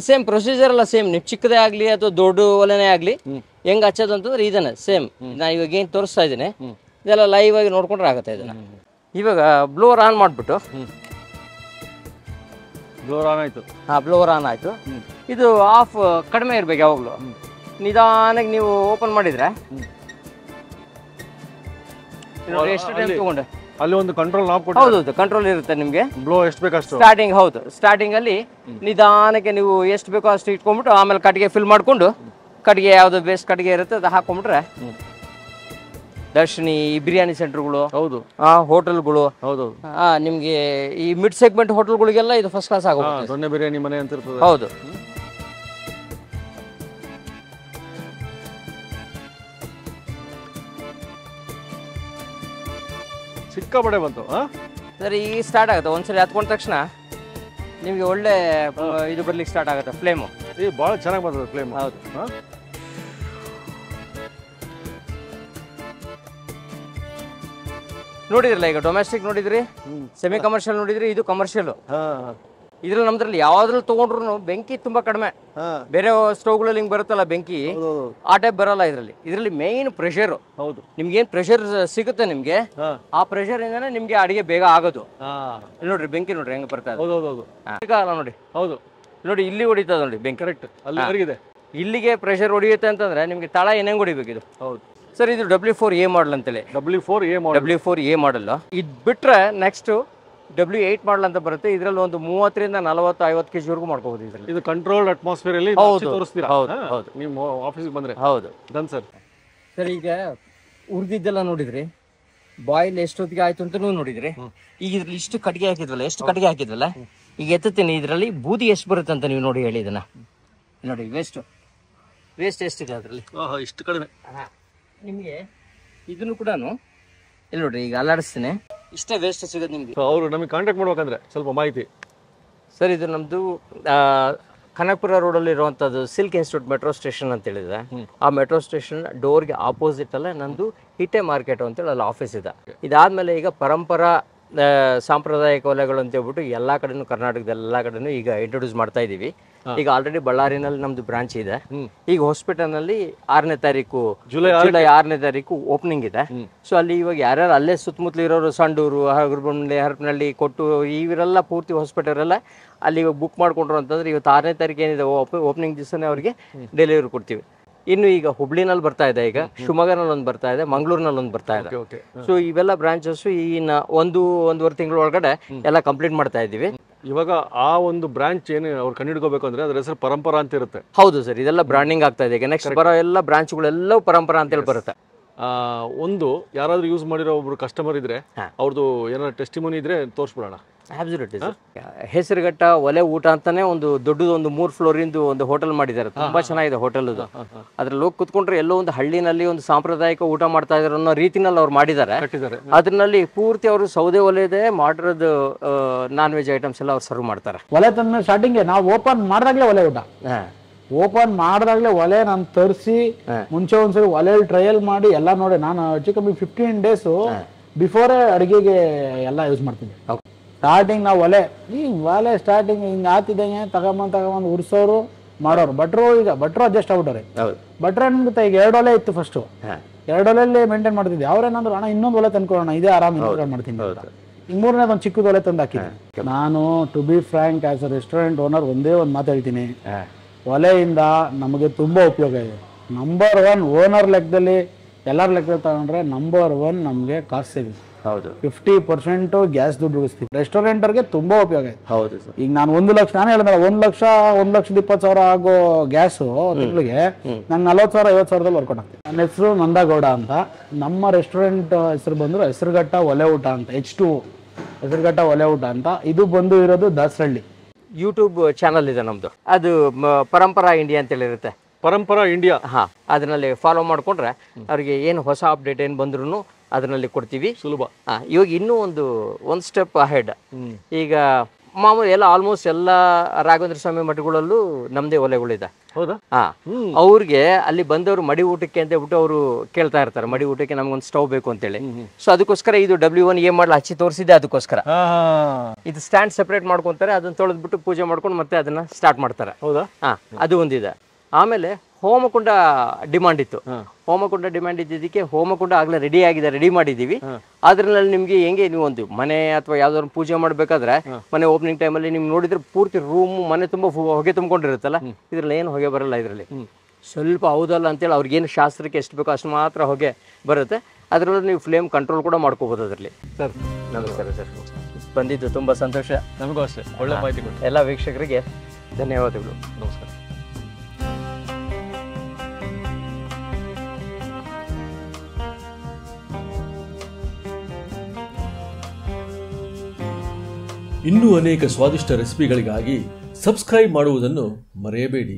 ಸೇಮ್ ಪ್ರೊಸೀಜರ್ ಎಲ್ಲ ಸೇಮ್. ನೀವು ಚಿಕ್ಕದೇ ಆಗ್ಲಿ ಅಥವಾ ದೊಡ್ಡ ಒಲೆನೇ ಆಗ್ಲಿ, ಹೆಂಗ್ ಹಚ್ಚೋದು ಅಂತಂದ್ರೆ ಇದನ್ನ ಸೇಮ್. ನಾ ಇವಾಗ ಏನ್ ತೋರಿಸ್ತಾ ಇದ್ದೀನಿ ಇದೆಲ್ಲ ಲೈವ್ ಆಗಿ ನೋಡ್ಕೊಂಡ್ರೆ ಆಗುತ್ತೆ. ಇದನ್ನ ಇವಾಗ ಬ್ಲೋವರ್ ಆನ್ ಮಾಡ್ಬಿಟ್ಟು, ಬ್ಲೋವರ್ ಆನ್ ಆಯ್ತು. ಬ್ಲೋವರ್ ಆನ್ ಆಯ್ತು. ಇದು ಆಫ್ ಕಡಿಮೆ ಇರ್ಬೇಕು ಯಾವಾಗ್ಲೂ. ನಿಧಾನಕ್ಕೆ ನೀವು ಓಪನ್ ಮಾಡಿದ್ರೆ ಎಷ್ಟು ಟೈಮ್ ತಗೊಂಡೆ ಅಲ್ಲಿ ಒಂದು ಕಂಟ್ರೋಲ್ ನಾಬ್ ಕೊಟ್ಟು. ಹೌದೌದು, ಕಂಟ್ರೋಲ್ ಇರುತ್ತೆ ನಿಮ್ಗೆ. ಬ್ಲೋ ಎಷ್ಟು ಬೇಕಷ್ಟು ಸ್ಟಾರ್ಟಿಂಗ್. ಹೌದು, ಸ್ಟಾರ್ಟಿಂಗ್ ಅಲ್ಲಿ ನಿಧಾನಕ್ಕೆ ನೀವು ಎಷ್ಟು ಬೇಕೋ ಅಷ್ಟು ಇಟ್ಕೊಂಡ್ಬಿಟ್ಟು ಆಮೇಲೆ ಕಟ್ಟಿಗೆ ಫಿಲ್ ಮಾಡ್ಕೊಂಡು, ಕಟ್ಟಿಗೆ ಯಾವ್ದು ಬೇಸ್ಟ್ ಕಟ್ಟಿಗೆ ಇರುತ್ತೆ ಅದು ಹಾಕೊಂಡ್ಬಿಟ್ರೆ ದರ್ಶಿನಿ, ಬಿರಿಯಾನಿ ಸೆಂಟರ್ಗಳು, ಹೌದು, ಹೋಟೆಲ್ಗಳು, ಹೌದು, ನಿಮ್ಗೆ ಈ ಮಿಡ್ ಸೆಗ್ಮೆಂಟ್ ಹೋಟೆಲ್ಗಳಿಗೆಲ್ಲ ಇದು ಫಸ್ಟ್ ಕ್ಲಾಸ್ ಆಗೋಗುತ್ತೆ. ದೊಣ್ಣೆ ಬಿರಿಯಾನಿ ಮನೆ ಅಂತ ಇರ್ತದೆ. ಹೌದು. ಸಿಕ್ಕಾಪಟ್ಟೆ ಬಂತು. ಸರ್, ಈಗ ಸ್ಟಾರ್ಟ್ ಆಗುತ್ತೆ. ಒಂದ್ಸರಿ ಹತ್ಕೊಂಡ ತಕ್ಷಣ ನಿಮ್ಗೆ ಒಳ್ಳೆ ಇದು ಬರ್ಲಿಕ್ಕೆ ಸ್ಟಾರ್ಟ್ ಆಗುತ್ತೆ, ಫ್ಲೇಮು. ಭಾಳ ಚೆನ್ನಾಗಿ ಬರ್ತದೆ ಫ್ಲೇಮ್. ಹೌದು. ನೋಡಿದ್ರಲ್ಲ, ಈಗ ಡೊಮೆಸ್ಟಿಕ್ ನೋಡಿದ್ರಿ, ಸೆಮಿ ಕಮರ್ಷಿಯಲ್ ನೋಡಿದ್ರಿ, ಇದು ಕಮರ್ಷಿಯಲ್. ಇದ್ರಲ್ಲಿ ನಮ್ದ್ರಲ್ಲಿ ಯಾವ್ದ್ರಲ್ಲಿ ತಗೊಂಡ್ರು ಬೆಂಕಿ ತುಂಬಾ ಕಡಿಮೆ. ಬೇರೆ ಸ್ಟವ್ಗಳಲ್ಲಿ ಹಿಂಗ್ ಬರುತ್ತಲ್ಲ ಬೆಂಕಿ, ಆ ಟೈಪ್ ಬರಲ್ಲ ಇದ್ರಲ್ಲಿ. ಇದ್ರಲ್ಲಿ ಮೇನ್ ಪ್ರೆಷರ್. ಹೌದು, ನಿಮ್ಗೆ ಏನ್ ಪ್ರೆಷರ್ ಸಿಗುತ್ತೆ ನಿಮ್ಗೆ, ಆ ಪ್ರೆಷರ್ ಇಂದಾನೆ ನಿಮ್ಗೆ ಅಡಿಗೆ ಬೇಗ ಆಗೋದು. ನೋಡ್ರಿ ಬೆಂಕಿ ನೋಡ್ರಿ ಹೆಂಗ್ ಬರ್ತಾ ಇದೆ ನೋಡಿ. ಹೌದು ನೋಡಿ, ಇಲ್ಲಿ ಹೊಡಿತದ ನೋಡಿ ಬೆಂಕಿ. ಕರೆಕ್ಟ್, ಅಲ್ಲಿ ಇಲ್ಲಿಗೆ ಪ್ರೆಷರ್ ಹೊಡಿಯುತ್ತೆ ಅಂತಂದ್ರೆ ನಿಮ್ಗೆ ತಳ ಏನೇಂಗ್ ಹೊಡಿಬೇಕು ಇದು. ಹೌದು ಸರ್, ಇದು W4A ಮಾಡಲ್ ಅಂತೇಳಿ. W4A ಮಾಡಲ್. ಇದು ಬಿಟ್ರೆ ನೆಕ್ಸ್ಟ್ W8 ಮಾಡಲ್ ಅಂತ ಬರುತ್ತೆ. ಇದ್ರಲ್ಲಿ ಒಂದು 30ರಿಂದ 40, 50 kg ವರೆಗೂ ಮಾಡ್ಕೋಬಹುದು ಇದ್ರಲ್ಲಿ. ಇದು ಕಂಟ್ರೋಲ್ಡ್ ಅಟ್ಮಾಸ್ಫಿಯರ್ ಅಲ್ಲಿ ತೋರಿಸ್ತೀರಾ? ಹೌದು, ನಿಮ್ಮ ಆಫೀಸ್ಗೆ ಬಂದ್ರೆ. ಹೌದು ಡನ್ ಸರ್. ಸರ್, ಈಗ ಉರ್ದಿದ್ದೆಲ್ಲ ನೋಡಿದ್ರಿ, ಬಾಯ್ಲ್ ಎಷ್ಟೊತ್ತಿಗೆ ಆಯ್ತು ಅಂತ ನೋಡಿದ್ರಿ. ಈಗ ಇದ್ರಲ್ಲಿ ಇಷ್ಟು ಕಟ್ಟಿಗೆ ಹಾಕಿದ್ವಲ್ಲ, ಈಗ ಎತ್ತುತ್ತೀನಿ. ಇದರಲ್ಲಿ ಬೂದಿ ಎಷ್ಟು ಬರುತ್ತೆ ಅಂತ ನೀವು ನೋಡಿ ಹೇಳಿ. ಇದನ್ನ ನೋಡಿ, ವೇಸ್ಟ್ ಎಷ್ಟಿದೆ ಅದರಲ್ಲಿ. ಇಷ್ಟು ಕಡಿಮೆ. ನಿಮ್ಗೆ ಇದನ್ನು ಕೂಡ ಇಲ್ಲಿ ನೋಡ್ರಿ, ಈಗ ಅಲ್ಲಾಡಿಸ್ತೀನಿ, ಇಷ್ಟೇ ವೇಸ್ಟ್ ಸಿಗೋದು ನಿಮ್ಗೆ. ಅವರು ನಮಗೆ ಕಾಂಟ್ಯಾಕ್ಟ್ ಮಾಡ್ಬೇಕಂದ್ರೆ ಸ್ವಲ್ಪ ಮಾಹಿತಿ. ಸರ್, ಇದು ನಮ್ದು ಕನಕಪುರ ರೋಡಲ್ಲಿ ಇರುವಂತದ್ದು ಸಿಲ್ಕ್ ಇನ್ಸ್ಟಿಟ್ಯೂಟ್ ಮೆಟ್ರೋ ಸ್ಟೇಷನ್ ಅಂತ ಹೇಳಿದ್ರೆ, ಆ ಮೆಟ್ರೋ ಸ್ಟೇಷನ್ ಡೋರ್ಗೆ ಆಪೋಸಿಟ್ ಅಲ್ಲೇ ನಂದು ಹಿಟ್ಟೆ ಮಾರ್ಕೆಟ್ ಅಂತೇಳಿ ಅಲ್ಲಿ ಆಫೀಸ್ ಇದೆ. ಇದಾದ್ಮೇಲೆ ಈಗ ಪರಂಪರಾ ಸಾಂಪ್ರದಾಯಿಕ ಒಲೆಗಳು ಅಂತ ಹೇಳ್ಬಿಟ್ಟು ಎಲ್ಲ ಕಡೆನೂ ಕರ್ನಾಟಕದ ಎಲ್ಲ ಕಡೆನೂ ಈಗ ಇಂಟ್ರೊಡ್ಯೂಸ್ ಮಾಡ್ತಾ ಇದ್ದೀವಿ. ಈಗ ಆಲ್ರೆಡಿ ಬಳ್ಳಾರಿನಲ್ಲಿ ನಮ್ದು ಬ್ರಾಂಚ್ ಇದೆ. ಈಗ ಹಾಸ್ಪಿಟಲ್ನಲ್ಲಿ 6ನೇ ತಾರೀಕು ಜುಲೈ 6ನೇ ತಾರೀಕು ಓಪನಿಂಗ್ ಇದೆ. ಸೊ ಅಲ್ಲಿ ಇವಾಗ ಯಾರ್ಯಾರು ಅಲ್ಲೇ ಸುತ್ತಮುತ್ತಲು ಇರೋರು, ಸಂಡೂರು, ಹರಪನಹಳ್ಳಿ, ಹರಪನಹಳ್ಳಿ, ಕೊಟ್ಟೂರು, ಇವರೆಲ್ಲ ಪೂರ್ತಿ ಹಾಸ್ಪಿಟಲ್ ಎಲ್ಲ ಅಲ್ಲಿ ಇವಾಗ ಬುಕ್ ಮಾಡ್ಕೊಂಡ್ರು ಅಂತಂದ್ರೆ ಇವತ್ತು 6ನೇ ತಾರೀಕು ಏನಿದೆ ಓಪನಿಂಗ್ ದಿವಸನೇ ಅವ್ರಿಗೆ ಡೆಲಿವರಿ ಕೊಡ್ತೀವಿ. ಇನ್ನು ಈಗ ಹುಬ್ಳಿನಲ್ಲಿ ಬರ್ತಾ ಇದೆ, ಈಗ ಶಿವಮೊಗ್ಗನಲ್ಲಿ ಒಂದು ಬರ್ತಾ ಇದೆ, ಮಂಗಳೂರಿನಲ್ಲಿ ಒಂದು ಬರ್ತಾ ಇದೆ. ಸೊ ಇವೆಲ್ಲ ಬ್ರಾಂಚಸ್ ಇನ್ನು 1-1.5 ತಿಂಗಳ ಒಳಗಡೆ ಎಲ್ಲ ಕಂಪ್ಲೀಟ್ ಮಾಡ್ತಾ ಇದ್ದೀವಿ. ಇವಾಗ ಆ ಒಂದು ಬ್ರಾಂಚ್ ಏನು ಅವ್ರು ಕಂಡುಹಿಡ್ಕೋಬೇಕು ಅಂದ್ರೆ ಅದ್ರ ಹೆಸರು ಪರಂಪರಾ ಅಂತ ಇರುತ್ತೆ. ಹೌದು ಸರ್, ಇದೆಲ್ಲ ಬ್ರಾಂಡಿಂಗ್ ಆಗ್ತಾ ಇದೆ. ಈಗ ನೆಕ್ಸ್ಟ್ ಬರೋ ಎಲ್ಲ ಬ್ರಾಂಚ್ಗಳೆಲ್ಲವೂ ಪರಂಪರಾ ಅಂತೇಳಿ ಬರುತ್ತೆ. ಒಂದು ಯಾರಾದ್ರೂ ಯೂಸ್ ಮಾಡಿರೋ ಒಬ್ರು ಕಸ್ಟಮರ್ ಇದ್ರೆ ಅವ್ರದ್ದು ಏನಾದ್ರು ಟೆಸ್ಟಿಮೋನಿ ಇದ್ರೆ ತೋರಿಸ್ಬಿಡೋಣ. Absolutely sir. ಹೆಸರುಘಟ್ಟ ಒಲೆ ಊಟ ಅಂತಾನೆ ಒಂದು ದೊಡ್ಡದು ಒಂದು 3 ಫ್ಲೋರಿಂದು ಒಂದು ಹೋಟೆಲ್ ಮಾಡಿದ್ದಾರೆ. ತುಂಬಾ ಚೆನ್ನಾಗಿದೆ ಹೋಟೆಲ್. ಅದ್ರಲ್ಲಿ ಹೋಗಿ ಕುತ್ಕೊಂಡ್ರೆ ಎಲ್ಲೋ ಒಂದು ಹಳ್ಳಿನಲ್ಲಿ ಒಂದು ಸಾಂಪ್ರದಾಯಿಕ ಊಟ ಮಾಡ್ತಾ ಇದಾರೆ ಅನ್ನೋ ರೀತಿನಲ್ಲಿ ಅವ್ರು ಮಾಡಿದ್ದಾರೆ. ಅದ್ರಲ್ಲಿ ಪೂರ್ತಿ ಅವರು ಸೌದೆ ಒಲೆ ಇದೆ, ಮಾಡ್ರದ್ ನಾನ್ ವೆಜ್ ಐಟಮ್ಸ್ ಎಲ್ಲ ಅವ್ರು ಸರ್ವ್ ಮಾಡ್ತಾರೆ. ಒಲೆ ತಂದ ಸ್ಟಾರ್ಟಿಂಗ್ ನಾವು ಓಪನ್ ಮಾಡಿದಾಗ್ಲೇ ಒಲೆ ಊಟ. ಓಪನ್ ಮಾಡಿದಾಗ್ಲೇ ಒಲೆ ನಾನು ತರಿಸಿ ಮುಂಚೆ ಒಂದ್ಸರಿ ಒಲೆ ಟ್ರಯಲ್ ಮಾಡಿ ಎಲ್ಲ ನೋಡಿ, ನಾನು ಹೆಚ್ಚು ಕಮ್ಮಿ 15 ಡೇಸ್ ಬಿಫೋರೇ ಅಡುಗೆಗೆ ಎಲ್ಲ ಯೂಸ್ ಮಾಡ್ತೀನಿ. ಸ್ಟಾರ್ಟಿಂಗ್ ನಾವು ಒಲೆ ಸ್ಟಾರ್ಟಿಂಗ್ ಹಿಂಗೆ ಆತಿದ್ದಂಗೆ ತಗೊಂಬಂದು ಉರ್ಸೋರು ಮಾಡೋರು. ಭಟ್ರು ಅಡ್ಜಸ್ಟ್ ಆಗ್ಬಿಟ್ಟವ್ರೆ. ಭಟ್ರು ಏನ್ಗುತ್ತೆ, ಈಗ 2 ಒಲೆ ಇತ್ತು ಫಸ್ಟು, 2 ಒಲೆಯಲ್ಲಿ ಮೇಂಟೈನ್ ಮಾಡ್ತಿದ್ದೆ. ಅವ್ರೇನಾದ್ರು ಅಣ್ಣ ಇನ್ನೊಂದು ಒಲೆ ತಂದ್ಕೊಳ್ಳೋಣ, ಇದೇ ಆರಾಮ್ ಮಾಡ್ತೀನಿ. ಈಗ 3ನೇದು ಒಂದು ಚಿಕ್ಕದ ಒಲೆ ತಂದು ಹಾಕಿದ್ದೀನಿ. ನಾನು to be frank as a restaurant owner ಒಂದೇ ಒಂದು ಮಾತು ಹೇಳ್ತೀನಿ, ಒಲೆಯಿಂದ ನಮಗೆ ತುಂಬ ಉಪಯೋಗ ಇದೆ. ನಂಬರ್ 1 ಓನರ್ ಲೆಕ್ಕದಲ್ಲಿ ಎಲ್ಲರ ಲೆಕ್ಕದಲ್ಲಿ ತಗೊಂಡ್ರೆ ನಂಬರ್ 1 ನಮಗೆ ಕಾಸ್ಟ್ ಸೇವಿಂಗ್. ಹೌದು, 50% ಗ್ಯಾಸ್ ದುಡ್ಡು ಉಳಿಸ್ತೀವಿ. ರೆಸ್ಟೋರೆಂಟರ್ಗೆ ತುಂಬಾ ಉಪಯೋಗ ಇದೆ. ಹೌದು ಸರ್. ಈಗ ನಾನು 1 ಲಕ್ಷ, ನಾನು ಹೇಳಿದ್ರೆ 1,20,000 ಆಗೋ ಗ್ಯಾಸು ತಿಂಗಳಿಗೆ ನಾನು 40,000 50,000ದಲ್ಲಿ ವರ್ಕೌಟ್ ಆಗ್ತೀನಿ. ನನ್ನ ಹೆಸರು ನಂದಗೌಡ ಅಂತ. ನಮ್ಮ ರೆಸ್ಟೋರೆಂಟ್ ಹೆಸರು ಬಂದ್ರು ಹೆಸರುಘಟ್ಟ ಒಲೆ ಊಟ ಅಂತ, H2O ಹೆಸರುಘಟ್ಟ ಒಲೆ ಊಟ ಅಂತ. ಇದು ಬಂದು ಇರೋದು ದಾಸರಳ್ಳಿ. ಯೂಟ್ಯೂಬ್ ಚಾನಲ್ ಇದೆ ನಮ್ದು, ಅದು ಪರಂಪರಾ ಇಂಡಿಯಾ ಅಂತೇಳಿ ಇರುತ್ತೆ. ಪರಂಪರಾ ಇಂಡಿಯಾ, ಅದರಲ್ಲಿ ಫಾಲೋ ಮಾಡ್ಕೊಂಡ್ರೆ ಅವ್ರಿಗೆ ಏನು ಹೊಸ ಅಪ್ಡೇಟ್ ಏನು ಬಂದ್ರು ಅದರಲ್ಲಿ ಕೊಡ್ತೀವಿ. ಸುಲಭ. ಇವಾಗ ಇನ್ನೂ ಒಂದು ಸ್ಟೆಪ್ ಅಹೆಡ್. ಈಗ ಮಾಮೂಲಿ ಎಲ್ಲ ಆಲ್ಮೋಸ್ಟ್ ಎಲ್ಲ ರಾಘವೇಂದ್ರ ಸ್ವಾಮಿ ಮಠಗಳಲ್ಲೂ ನಮ್ದೇ ಒಲೆಗಳಿದೆ. ಹೌದಾ? ಅವ್ರಿಗೆ ಅಲ್ಲಿ ಬಂದವರು ಮಡಿ ಊಟಕ್ಕೆ ಅಂತ ಹೇಳ್ಬಿಟ್ಟು ಅವರು ಕೇಳ್ತಾ ಇರ್ತಾರೆ, ಮಡಿ ಊಟಕ್ಕೆ ನಮ್ಗೊಂದು ಸ್ಟವ್ ಬೇಕು ಅಂತೇಳಿ. ಸೊ ಅದಕ್ಕೋಸ್ಕರ ಇದು W1 ಏನ್ ಮಾಡಲ್ಲ ಹಚ್ಚಿ ತೋರಿಸಿದೆ. ಅದಕ್ಕೋಸ್ಕರ ಇದು ಸ್ಟ್ಯಾಂಡ್ ಸೆಪರೇಟ್ ಮಾಡ್ಕೊಂತಾರೆ, ಅದನ್ನ ತೊಳೆದ್ಬಿಟ್ಟು ಪೂಜೆ ಮಾಡ್ಕೊಂಡು ಮತ್ತೆ ಅದನ್ನ ಸ್ಟಾರ್ಟ್ ಮಾಡ್ತಾರೆ. ಹೌದಾ? ಅದು ಒಂದಿದೆ. ಆಮೇಲೆ ಹೋಮಕುಂಡ ಡಿಮಾಂಡ್ ಇತ್ತು. ಹೋಮಕುಂಡ ಡಿಮ್ಯಾಂಡ್ ಇದ್ದಿದ್ದಕ್ಕೆ ಹೋಮಕುಂಡ ಆಗ್ಲೇ ರೆಡಿ ಮಾಡಿದೀವಿ. ಅದ್ರಲ್ಲಿ ನಿಮ್ಗೆ ಹೆಂಗೆ ನೀವು ಒಂದು ಮನೆ ಅಥವಾ ಯಾವ್ದಾದ್ರು ಪೂಜೆ ಮಾಡ್ಬೇಕಾದ್ರೆ ಮನೆ ಓಪನಿಂಗ್ ಟೈಮಲ್ಲಿ ನಿಮ್ಗೆ ನೋಡಿದ್ರೆ ಪೂರ್ತಿ ರೂಮ್ ಮನೆ ತುಂಬಾ ಹೊಗೆ ತುಂಬಿಕೊಂಡಿರುತ್ತಲ್ಲ, ಇದ್ರಲ್ಲಿ ಏನು ಹೊಗೆ ಬರಲ್ಲ. ಇದರಲ್ಲಿ ಸ್ವಲ್ಪ ಹೌದಲ್ಲ ಅಂತೇಳಿ ಅವ್ರಿಗೇನು ಶಾಸ್ತ್ರಕ್ಕೆ ಎಷ್ಟು ಬೇಕೋ ಅಷ್ಟು ಮಾತ್ರ ಹೊಗೆ ಬರುತ್ತೆ. ಅದರಲ್ಲಿ ನೀವು ಫ್ಲೇಮ್ ಕಂಟ್ರೋಲ್ ಕೂಡ ಮಾಡ್ಕೋಬಹುದು ಅದರಲ್ಲಿ. ಸರ್ ನಮಸ್ಕಾರ ಸರ್, ಬಂದಿದ್ದು ತುಂಬಾ ಸಂತೋಷ. ನಮಗೂ ಅಷ್ಟೇ, ಒಳ್ಳೆ ಮಾಹಿತಿ ಕೊಡಿ. ಎಲ್ಲ ವೀಕ್ಷಕರಿಗೆ ಧನ್ಯವಾದಗಳು. ನಮಸ್ಕಾರ. ಇನ್ನೂ ಅನೇಕ ಸ್ವಾದಿಷ್ಟ ರೆಸಿಪಿಗಳಿಗಾಗಿ ಸಬ್ಸ್ಕ್ರೈಬ್ ಮಾಡುವುದನ್ನು ಮರೆಯಬೇಡಿ.